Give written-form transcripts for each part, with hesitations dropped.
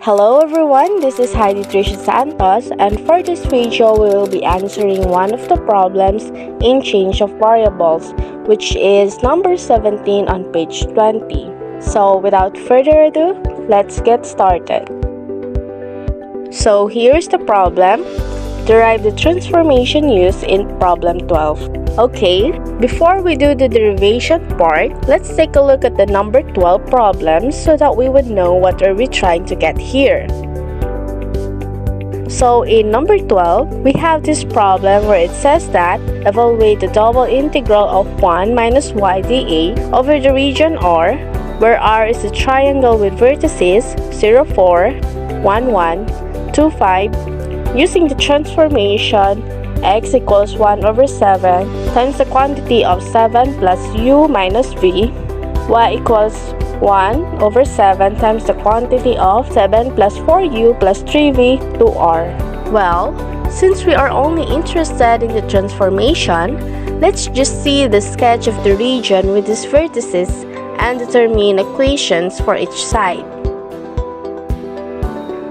Hello everyone, this is Heidi Tricia Santos, and for this video we will be answering one of the problems in change of variables, which is number 17 on page 20. So without further ado, let's get started. So here's the problem. Derive the transformation used in problem 12. Okay, before we do the derivation part, let's take a look at the number 12 problem so that we would know what are we trying to get here. So in number 12, we have this problem where it says that evaluate the double integral of 1 minus y dA over the region R, where R is a triangle with vertices 0, 4, 1, 1, 2, 5, using the transformation x equals 1 over 7 times the quantity of 7 plus u minus v, y equals 1 over 7 times the quantity of 7 plus 4u plus 3v to r. Well, since we are only interested in the transformation, let's just see the sketch of the region with these vertices and determine equations for each side.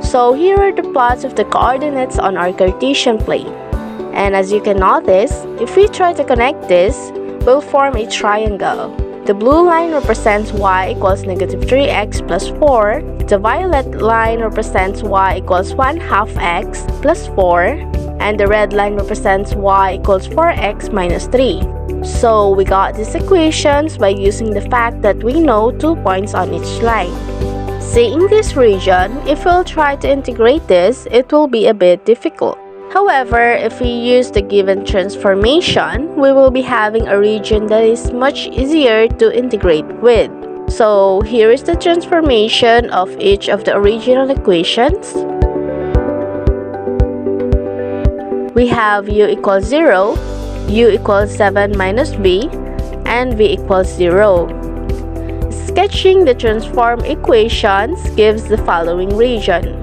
So here are the plots of the coordinates on our Cartesian plane. And as you can notice, if we try to connect this, we'll form a triangle. The blue line represents y equals negative 3x plus 4. The violet line represents y equals 1/2 x plus 4. And the red line represents y equals 4x minus 3. So we got these equations by using the fact that we know 2 points on each line. Seeing this region, if we'll try to integrate this, it will be a bit difficult. However, if we use the given transformation, we will be having a region that is much easier to integrate with. So here is the transformation of each of the original equations. We have u equals 0, u equals 7 minus b, and v equals 0. Sketching the transform equations gives the following region.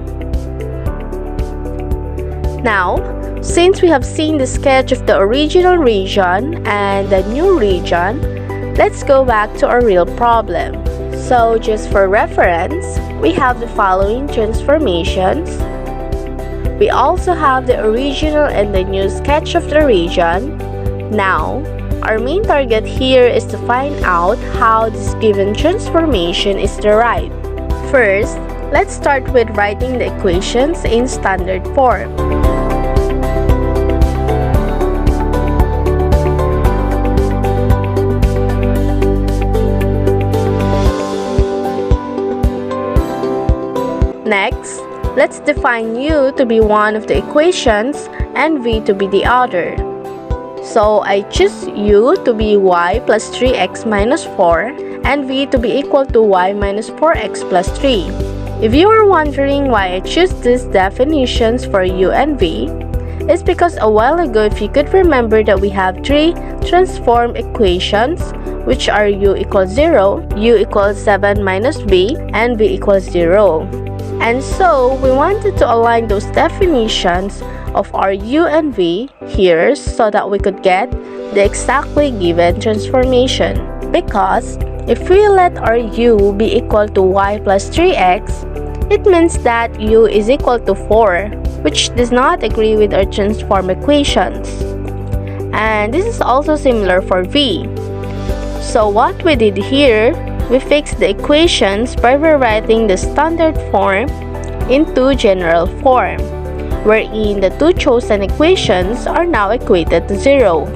Now, since we have seen the sketch of the original region and the new region, let's go back to our real problem. So just for reference, we have the following transformations. We also have the original and the new sketch of the region. Now, our main target here is to find out how this given transformation is derived. First, let's start with writing the equations in standard form. Next, let's define u to be one of the equations and v to be the other. So I choose u to be y plus 3x minus 4 and v to be equal to y minus 4x plus 3. If you are wondering why I choose these definitions for u and v, it's because a while ago, if you could remember, that we have three transform equations, which are u equals 0, u equals 7 minus b, and v equals 0. And so we wanted to align those definitions of our u and v here so that we could get the exactly given transformation. Because if we let our u be equal to y plus 3x, it means that u is equal to 4, which does not agree with our transform equations. And this is also similar for v. So what we did here, we fixed the equations by rewriting the standard form into general form, wherein the two chosen equations are now equated to 0.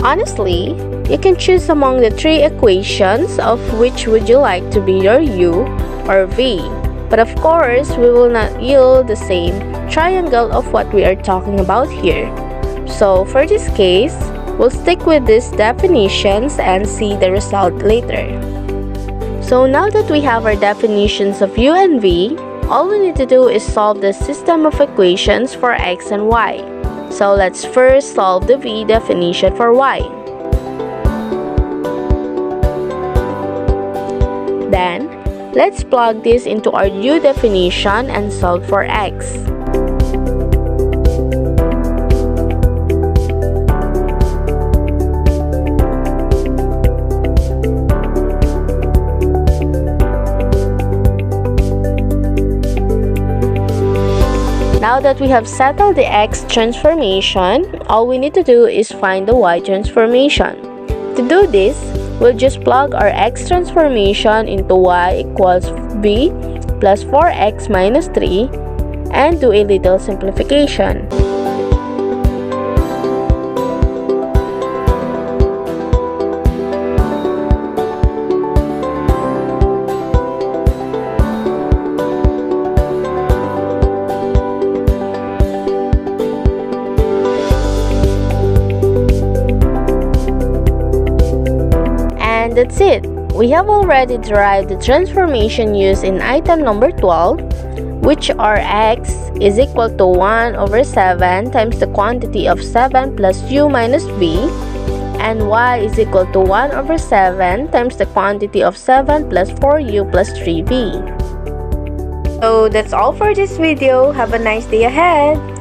Honestly, you can choose among the three equations of which would you like to be your u or v. But of course, we will not yield the same triangle of what we are talking about here. So for this case, we'll stick with these definitions and see the result later. So now that we have our definitions of u and v, all we need to do is solve the system of equations for x and y. So let's first solve the v definition for y. Then, let's plug this into our u definition and solve for x. Now that we have settled the x transformation, all we need to do is find the y transformation. To do this, we'll just plug our x transformation into y equals b plus 4x minus 3 and do a little simplification. And that's it. We have already derived the transformation used in item number 12, which are x is equal to 1 over 7 times the quantity of 7 plus u minus v, and y is equal to 1 over 7 times the quantity of 7 plus 4u plus 3v. So that's all for this video. Have a nice day ahead.